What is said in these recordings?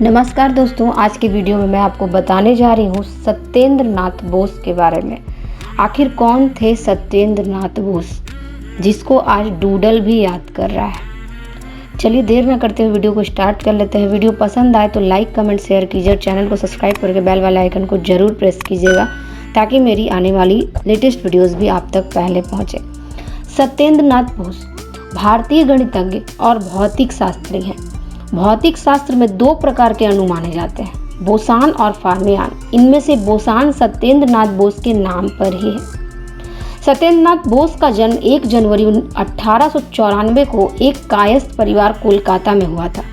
नमस्कार दोस्तों, आज के वीडियो में मैं आपको बताने जा रही हूँ सत्येंद्र नाथ बोस के बारे में। आखिर कौन थे सत्येंद्र नाथ बोस, जिसको आज डूडल भी याद कर रहा है। चलिए देर न करते हुए वीडियो को स्टार्ट कर लेते हैं। वीडियो पसंद आए तो लाइक कमेंट शेयर कीजिए और चैनल को सब्सक्राइब करके बेल वाले आइकन को जरूर प्रेस कीजिएगा ताकि मेरी आने वाली लेटेस्ट वीडियोज़ भी आप तक पहले पहुँचे। सत्येंद्र नाथ बोस भारतीय गणितज्ञ और भौतिक शास्त्री हैं। भौतिक शास्त्र में दो प्रकार के अणु माने जाते हैं, बोसान और फर्मियान। इनमें से बोसान सत्येंद्र नाथ बोस के नाम पर ही है। सत्येंद्र नाथ बोस का जन्म 1 जनवरी 1894 को एक कायस्थ परिवार कोलकाता में हुआ था।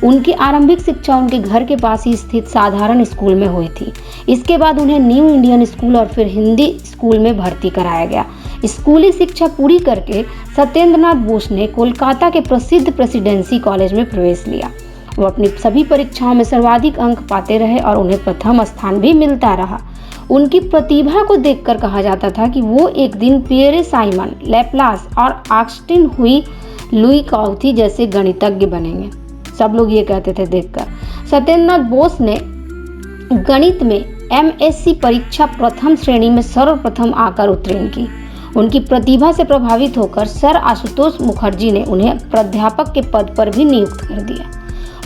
उनकी आरंभिक शिक्षा उनके घर के पास ही स्थित साधारण स्कूल में हुई थी। इसके बाद उन्हें न्यू इंडियन स्कूल और फिर हिंदी स्कूल में भर्ती कराया गया। स्कूली शिक्षा पूरी करके सत्येंद्र नाथ बोस ने कोलकाता के प्रसिद्ध प्रेसिडेंसी कॉलेज में प्रवेश लिया। वो अपनी सभी परीक्षाओं में सर्वाधिक अंक पाते रहे और उन्हें प्रथम स्थान भी मिलता रहा। उनकी प्रतिभा को देखकर कहा जाता था कि वो एक दिन पियरे साइमन, लैप्लास और ऑगस्टिन हुई लुई काउथी जैसे गणितज्ञ बनेंगे। सब लोग ये कहते थे देखकर। सत्येंद्र नाथ बोस ने गणित में MSc परीक्षा प्रथम श्रेणी में सर्वप्रथम आकर उत्तीर्ण की। उनकी प्रतिभा से प्रभावित होकर सर आशुतोष मुखर्जी ने उन्हें प्राध्यापक के पद पर भी नियुक्त कर दिया।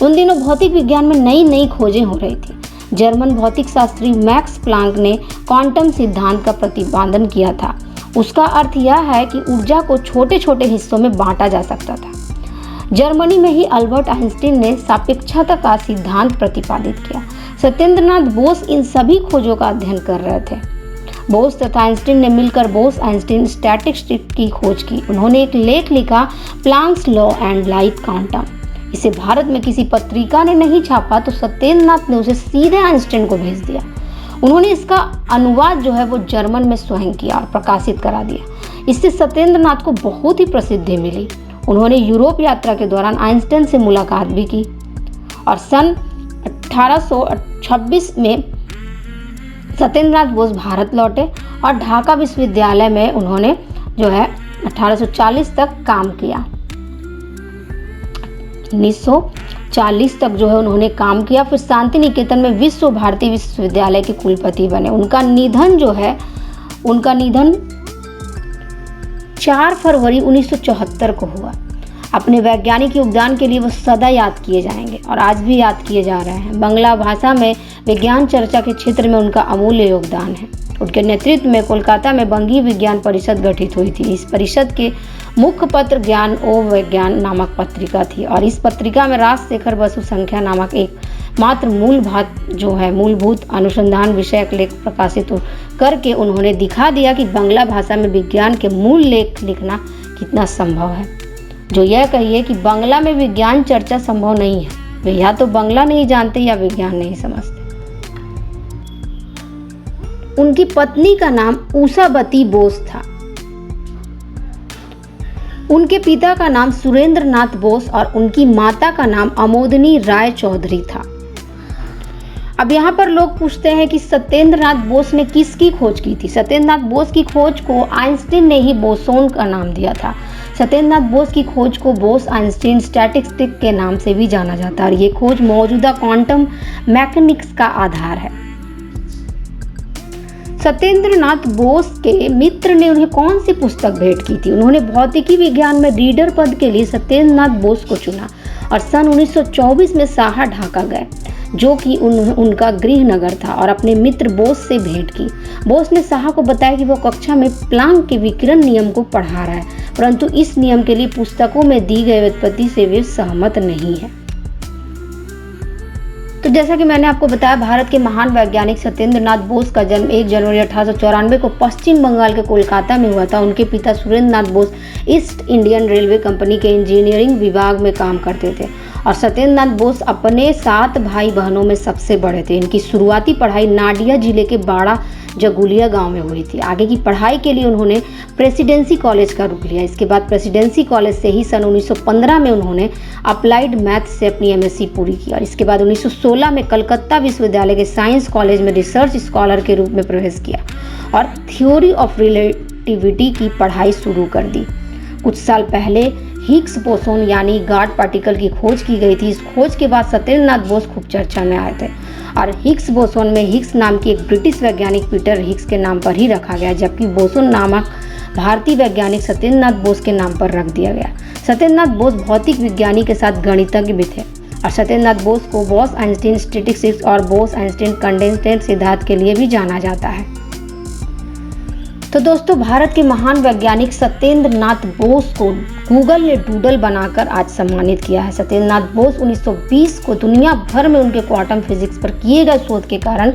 उन दिनों भौतिक विज्ञान में नई नई खोजें हो रही थी। जर्मन भौतिक शास्त्री मैक्स प्लांक ने क्वांटम सिद्धांत का प्रतिपादन किया था। उसका अर्थ यह है कि ऊर्जा को छोटे छोटे हिस्सों में बांटा जा सकता था। जर्मनी में ही अल्बर्ट आइंस्टीन ने सापेक्षता का सिद्धांत प्रतिपादित किया। सत्येंद्र नाथ बोस इन सभी खोजों का अध्ययन कर रहे थे। बोस तथा आइंस्टीन ने मिलकर बोस आइंस्टीन स्टैटिस्टिक्स की खोज की। उन्होंने एक लेख लिखा, Planck's law and light quantum. इसे भारत में किसी पत्रिका ने नहीं छापा तो सत्येंद्र नाथ ने उसे सीधे आइंस्टीन को भेज दिया। उन्होंने इसका अनुवाद जो है वो जर्मन में स्वयं किया और प्रकाशित करा दिया। इससे सत्येंद्र नाथ को बहुत ही प्रसिद्धि मिली। उन्होंने यूरोप यात्रा के दौरान आइंस्टीन से मुलाकात भी की और सन 1826 में सत्येंद्र नाथ बोस भारत लौटे और ढाका विश्वविद्यालय में उन्होंने जो है 1840 तक काम किया। 1940 तक जो है उन्होंने काम किया। फिर शांति निकेतन में विश्व भारती विश्वविद्यालय के कुलपति बने। उनका निधन 4 फरवरी 1974 को हुआ। अपने वैज्ञानिक योगदान के लिए वो सदा याद किए जाएंगे और आज भी याद किए जा रहे हैं। बांग्ला भाषा में विज्ञान चर्चा के क्षेत्र में उनका अमूल्य योगदान है। उनके नेतृत्व में कोलकाता में बंगीय विज्ञान परिषद गठित हुई थी। इस परिषद के मुख्य पत्र ज्ञान ओ विज्ञान नामक पत्रिका थी और इस पत्रिका में राजशेखर बसु संख्या नामक एक मात्र मूलभूत अनुसंधान विषयक लेख प्रकाशित करके उन्होंने दिखा दिया कि बांग्ला भाषा में विज्ञान के मूल लेख लिखना कितना संभव है। जो यह कहिए कि बांग्ला में विज्ञान चर्चा संभव नहीं है, वे या तो बांग्ला नहीं जानते या विज्ञान नहीं समझते। उनकी पत्नी का नाम उषावती बोस था। उनके पिता का नाम सुरेंद्र नाथ बोस और उनकी माता का नाम अमोदनी राय चौधरी था। अब यहाँ पर लोग पूछते हैं कि सत्येंद्र नाथ बोस ने किसकी खोज की थी। सत्येंद्र नाथ बोस की खोज को आइंस्टीन ने ही बोसोन का नाम दिया था। सत्येंद्र नाथ बोस की खोज को बोस आइंस्टीन स्टैटिस्टिक्स के नाम से भी जाना जाता है और ये खोज मौजूदा क्वांटम मैकेनिक्स का आधार है। सत्येंद्र नाथ बोस के मित्र ने उन्हें कौन सी पुस्तक भेंट की थी। उन्होंने भौतिकी विज्ञान में रीडर पद के लिए सत्येंद्र नाथ बोस को चुना और सन 1924 में साहा ढाका गए, जो कि उनका गृह नगर था, और अपने मित्र बोस से भेंट की। बोस ने साहा को बताया कि वो कक्षा में प्लांक के विकिरण नियम को पढ़ा रहा है, परंतु इस नियम के लिए पुस्तकों में दी गई व्युत्पत्ति से वे सहमत नहीं है। तो जैसा कि मैंने आपको बताया, भारत के महान वैज्ञानिक सत्येंद्र नाथ बोस का जन्म 1 जनवरी 1894 को पश्चिम बंगाल के कोलकाता में हुआ था। उनके पिता Surendra Nath Bose East Indian railway company के इंजीनियरिंग विभाग में काम करते थे और सत्येंद्र नाथ बोस अपने 7 भाई बहनों में सबसे बड़े थे। इनकी शुरुआती पढ़ाई नाडिया जिले के बाड़ा जगुलिया गांव में हुई थी। आगे की पढ़ाई के लिए उन्होंने प्रेसिडेंसी कॉलेज का रुख लिया। इसके बाद प्रेसिडेंसी कॉलेज से ही सन 1915 में उन्होंने अप्लाइड मैथ से अपनी MSc पूरी की और इसके बाद 1916 में कलकत्ता विश्वविद्यालय के साइंस कॉलेज में रिसर्च स्कॉलर के रूप में प्रवेश किया और थ्योरी ऑफ रिलेटिविटी की पढ़ाई शुरू कर दी। कुछ साल पहले हिग्स बोसोन यानी गॉड पार्टिकल की खोज की गई थी। इस खोज के बाद सत्येंद्र नाथ बोस खूब चर्चा में आए थे और हिग्स बोसोन में हिग्स नाम की एक ब्रिटिश वैज्ञानिक पीटर हिग्स के नाम पर ही रखा गया, जबकि बोसोन नामक भारतीय वैज्ञानिक सत्येंद्र नाथ बोस के नाम पर रख दिया गया। सत्येंद्र नाथ बोस भौतिक विज्ञानी के साथ गणितज्ञ भी थे और सत्येंद्र नाथ बोस को बोस आइंस्टीन स्टैटिस्टिक्स और बोस आइंस्टीन कंडेंसेट सिद्धांत के लिए भी जाना जाता है। तो दोस्तों, भारत के महान वैज्ञानिक सत्येंद्र नाथ बोस को गूगल ने डूडल बनाकर आज सम्मानित किया है। सत्येंद्र नाथ बोस 1920 को दुनिया भर में उनके क्वांटम फिजिक्स पर किए गए शोध के कारण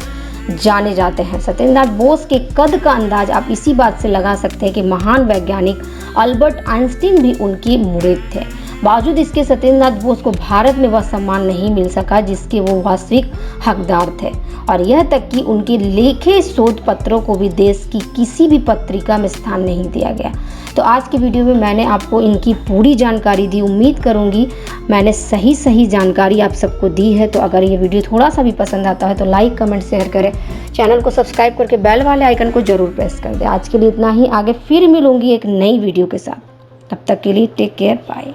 जाने जाते हैं। सत्येंद्र नाथ बोस के कद का अंदाज आप इसी बात से लगा सकते हैं कि महान वैज्ञानिक अल्बर्ट आइंस्टीन भी उनके मुरीद थे। बावजूद इसके सत्येंद्र नाथ बोस को भारत में वह सम्मान नहीं मिल सका जिसके वो वास्तविक हकदार थे और यह तक कि उनके लिखे शोध पत्रों को भी देश की किसी भी पत्रिका में स्थान नहीं दिया गया। तो आज की वीडियो में मैंने आपको इनकी पूरी जानकारी दी। उम्मीद करूंगी मैंने सही जानकारी आप सबको दी है। तो अगर ये वीडियो थोड़ा सा भी पसंद आता है तो लाइक, कमेंट, शेयर करें। चैनल को सब्सक्राइब करके बेल वाले आइकन को जरूर प्रेस कर दें। आज के लिए इतना ही, आगे फिर मिलूंगी एक नई वीडियो के साथ। तब तक के लिए टेक केयर, बाय।